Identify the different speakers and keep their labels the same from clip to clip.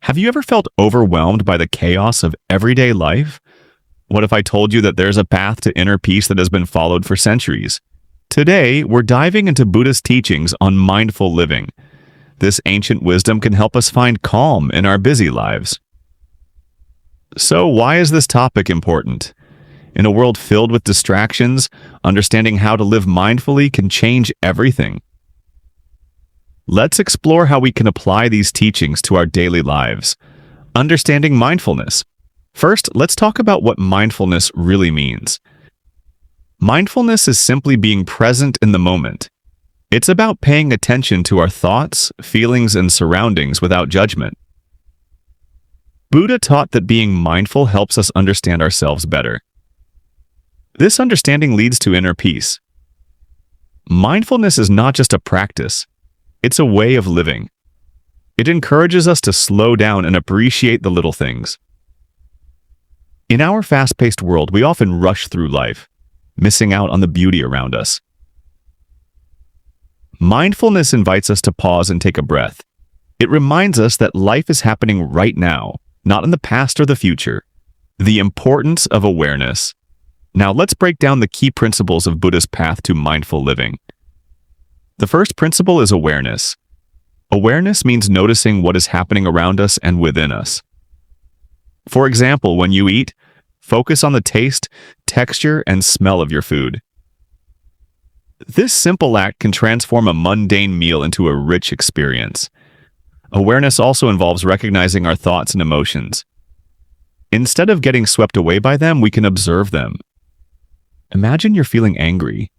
Speaker 1: Have you ever felt overwhelmed by the chaos of everyday life? What if I told you that there's a path to inner peace that has been followed for centuries? Today, we're diving into Buddhist teachings on mindful living. This ancient wisdom can help us find calm in our busy lives. So, why is this topic important? In a world filled with distractions, understanding how to live mindfully can change everything. Let's explore how we can apply these teachings to our daily lives. Understanding mindfulness. First, let's talk about what mindfulness really means. Mindfulness is simply being present in the moment. It's about paying attention to our thoughts, feelings, and surroundings without judgment. Buddha taught that being mindful helps us understand ourselves better. This understanding leads to inner peace. Mindfulness is not just a practice, it's a way of living. It encourages us to slow down and appreciate the little things. In our fast-paced world, we often rush through life, missing out on the beauty around us. Mindfulness invites us to pause and take a breath. It reminds us that life is happening right now, not in the past or the future. The importance of awareness. Now let's break down the key principles of Buddha's path to mindful living. The first principle is awareness. Awareness means noticing what is happening around us and within us. For example, when you eat, focus on the taste, texture, and smell of your food. This simple act can transform a mundane meal into a rich experience. Awareness also involves recognizing our thoughts and emotions. Instead of getting swept away by them, we can observe them. Imagine you're feeling angry.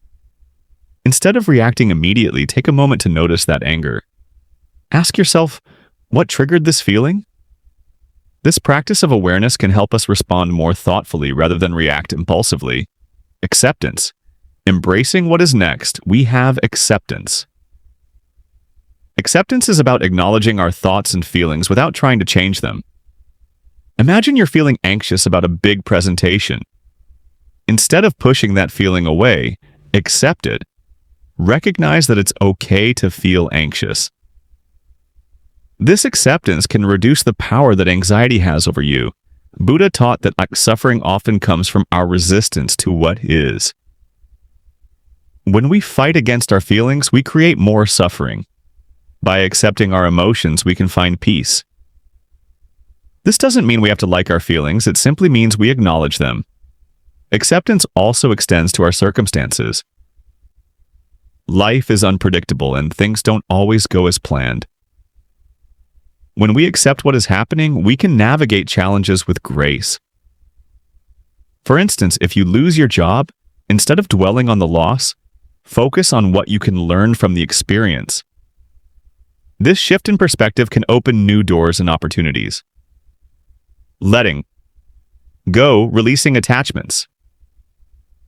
Speaker 1: Instead of reacting immediately, take a moment to notice that anger. Ask yourself, what triggered this feeling? This practice of awareness can help us respond more thoughtfully rather than react impulsively. Acceptance. Embracing what is next, we have acceptance. Acceptance is about acknowledging our thoughts and feelings without trying to change them. Imagine you're feeling anxious about a big presentation. Instead of pushing that feeling away, accept it. Recognize that it's okay to feel anxious. This acceptance can reduce the power that anxiety has over you. Buddha taught that suffering often comes from our resistance to what is. When we fight against our feelings, we create more suffering. By accepting our emotions, we can find peace. This doesn't mean we have to like our feelings, it simply means we acknowledge them. Acceptance also extends to our circumstances. Life is unpredictable and things don't always go as planned. When we accept what is happening, we can navigate challenges with grace. For instance, if you lose your job, instead of dwelling on the loss, focus on what you can learn from the experience. This shift in perspective can open new doors and opportunities. Letting go, releasing attachments.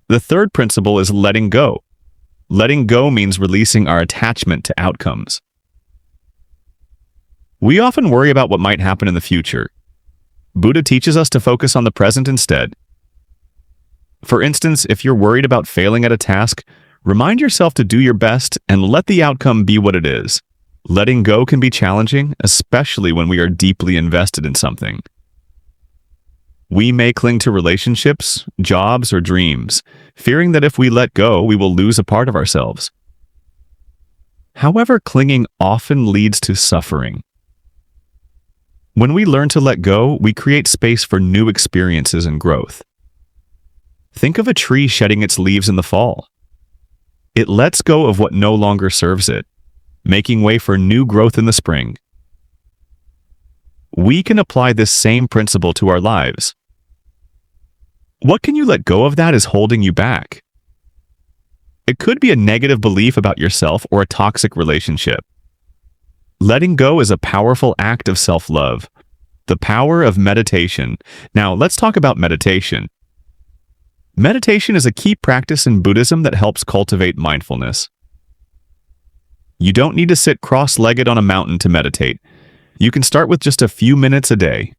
Speaker 1: The third principle is letting go. Letting go means releasing our attachment to outcomes. We often worry about what might happen in the future. Buddha teaches us to focus on the present instead. For instance, if you're worried about failing at a task, remind yourself to do your best and let the outcome be what it is. Letting go can be challenging, especially when we are deeply invested in something. We may cling to relationships, jobs, or dreams, fearing that if we let go, we will lose a part of ourselves. However, clinging often leads to suffering. When we learn to let go, we create space for new experiences and growth. Think of a tree shedding its leaves in the fall. It lets go of what no longer serves it, making way for new growth in the spring. We can apply this same principle to our lives. What can you let go of that is holding you back? It could be a negative belief about yourself or a toxic relationship. Letting go is a powerful act of self-love. The power of meditation. Now, let's talk about meditation. Meditation is a key practice in Buddhism that helps cultivate mindfulness. You don't need to sit cross-legged on a mountain to meditate. You can start with just a few minutes a day.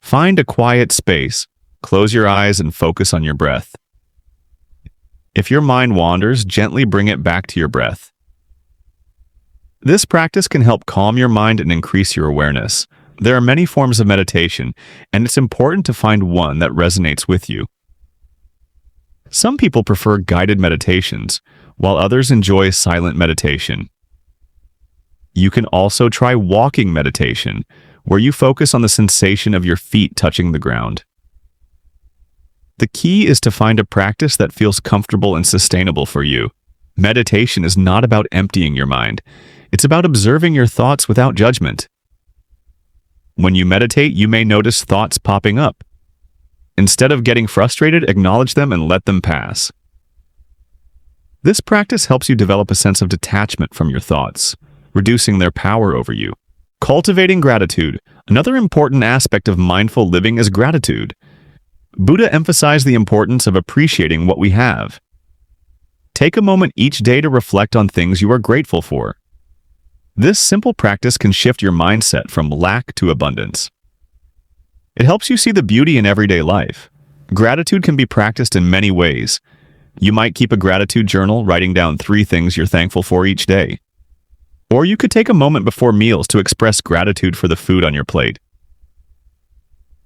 Speaker 1: Find a quiet space, close your eyes, and focus on your breath. If your mind wanders, gently bring it back to your breath. This practice can help calm your mind and increase your awareness. There are many forms of meditation, and it's important to find one that resonates with you. Some people prefer guided meditations, while others enjoy silent meditation. You can also try walking meditation, where you focus on the sensation of your feet touching the ground. The key is to find a practice that feels comfortable and sustainable for you. Meditation is not about emptying your mind. It's about observing your thoughts without judgment. When you meditate, you may notice thoughts popping up. Instead of getting frustrated, acknowledge them and let them pass. This practice helps you develop a sense of detachment from your thoughts, reducing their power over you. Cultivating gratitude. Another important aspect of mindful living is gratitude. Buddha emphasized the importance of appreciating what we have. Take a moment each day to reflect on things you are grateful for. This simple practice can shift your mindset from lack to abundance. It helps you see the beauty in everyday life. Gratitude can be practiced in many ways. You might keep a gratitude journal, writing down 3 things you're thankful for each day. Or you could take a moment before meals to express gratitude for the food on your plate.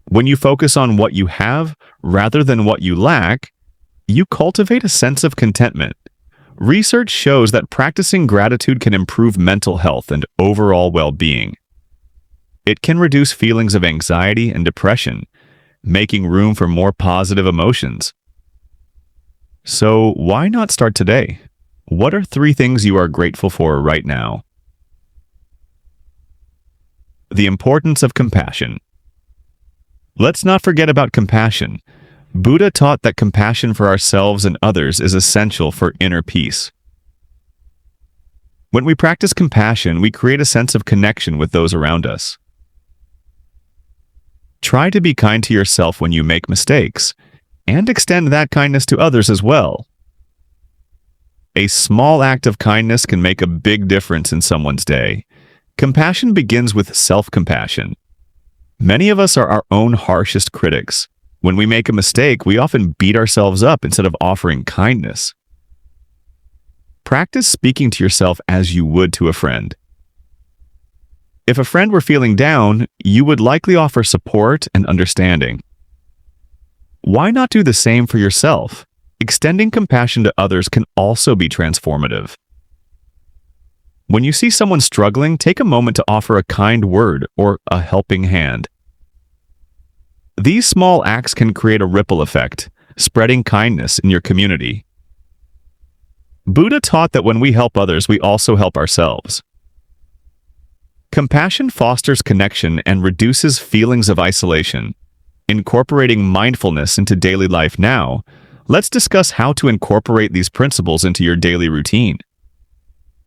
Speaker 1: When you focus on what you have rather than what you lack, you cultivate a sense of contentment. Research shows that practicing gratitude can improve mental health and overall well-being. It can reduce feelings of anxiety and depression, making room for more positive emotions. So why not start today? What are 3 things you are grateful for right now? The importance of compassion. Let's not forget about compassion. Buddha taught that compassion for ourselves and others is essential for inner peace. When we practice compassion, we create a sense of connection with those around us. Try to be kind to yourself when you make mistakes, and extend that kindness to others as well. A small act of kindness can make a big difference in someone's day. Compassion begins with self-compassion. Many of us are our own harshest critics. When we make a mistake, we often beat ourselves up instead of offering kindness. Practice speaking to yourself as you would to a friend. If a friend were feeling down, you would likely offer support and understanding. Why not do the same for yourself? Extending compassion to others can also be transformative. When you see someone struggling, take a moment to offer a kind word or a helping hand. These small acts can create a ripple effect, spreading kindness in your community. Buddha taught that when we help others, we also help ourselves. Compassion fosters connection and reduces feelings of isolation. Incorporating mindfulness into daily life now, let's discuss how to incorporate these principles into your daily routine.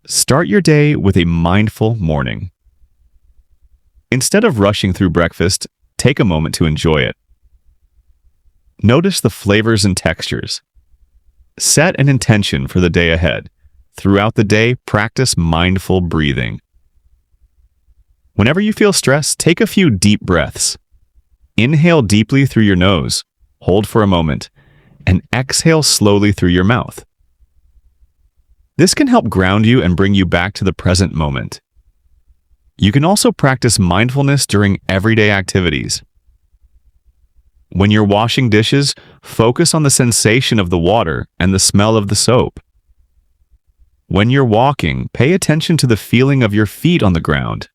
Speaker 1: Start your day with a mindful morning. Instead of rushing through breakfast, take a moment to enjoy it. Notice the flavors and textures. Set an intention for the day ahead. Throughout the day, practice mindful breathing. Whenever you feel stressed, take a few deep breaths. Inhale deeply through your nose, hold for a moment, and exhale slowly through your mouth. This can help ground you and bring you back to the present moment. You can also practice mindfulness during everyday activities. When you're washing dishes, focus on the sensation of the water and the smell of the soap. When you're walking, pay attention to the feeling of your feet on the ground.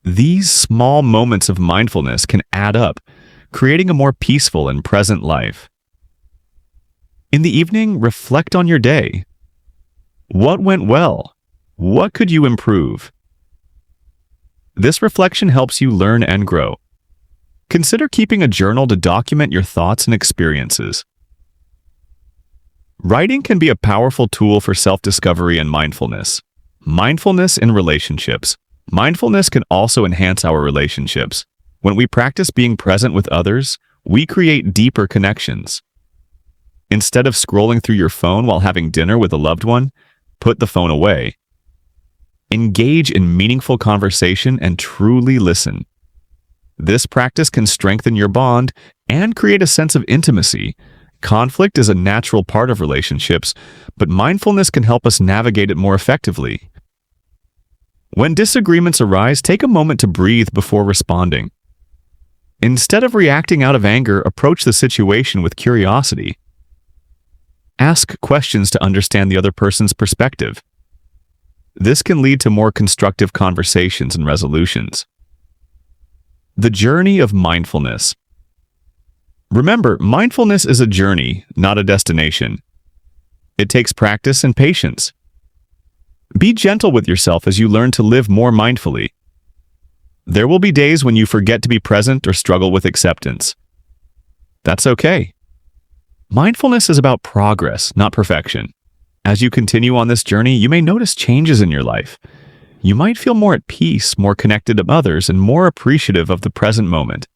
Speaker 1: These small moments of mindfulness can add up, creating a more peaceful and present life. In the evening, reflect on your day. What went well? What could you improve? This reflection helps you learn and grow. Consider keeping a journal to document your thoughts and experiences. Writing can be a powerful tool for self-discovery and mindfulness. Mindfulness in relationships. Mindfulness can also enhance our relationships. When we practice being present with others, we create deeper connections. Instead of scrolling through your phone while having dinner with a loved one, put the phone away. Engage in meaningful conversation and truly listen. This practice can strengthen your bond and create a sense of intimacy. Conflict is a natural part of relationships, but mindfulness can help us navigate it more effectively. When disagreements arise, take a moment to breathe before responding. Instead of reacting out of anger, approach the situation with curiosity. Ask questions to understand the other person's perspective. This can lead to more constructive conversations and resolutions. The journey of mindfulness. Remember, mindfulness is a journey, not a destination. It takes practice and patience. Be gentle with yourself as you learn to live more mindfully. There will be days when you forget to be present or struggle with acceptance. That's okay. Mindfulness is about progress, not perfection. As you continue on this journey, you may notice changes in your life. You might feel more at peace, more connected to others, and more appreciative of the present moment.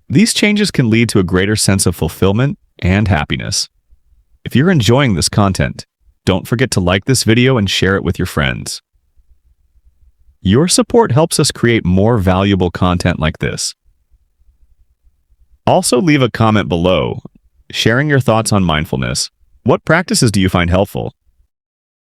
Speaker 1: These changes can lead to a greater sense of fulfillment and happiness. If you're enjoying this content, don't forget to like this video and share it with your friends. Your support helps us create more valuable content like this. Also, leave a comment below, sharing your thoughts on mindfulness. What practices do you find helpful?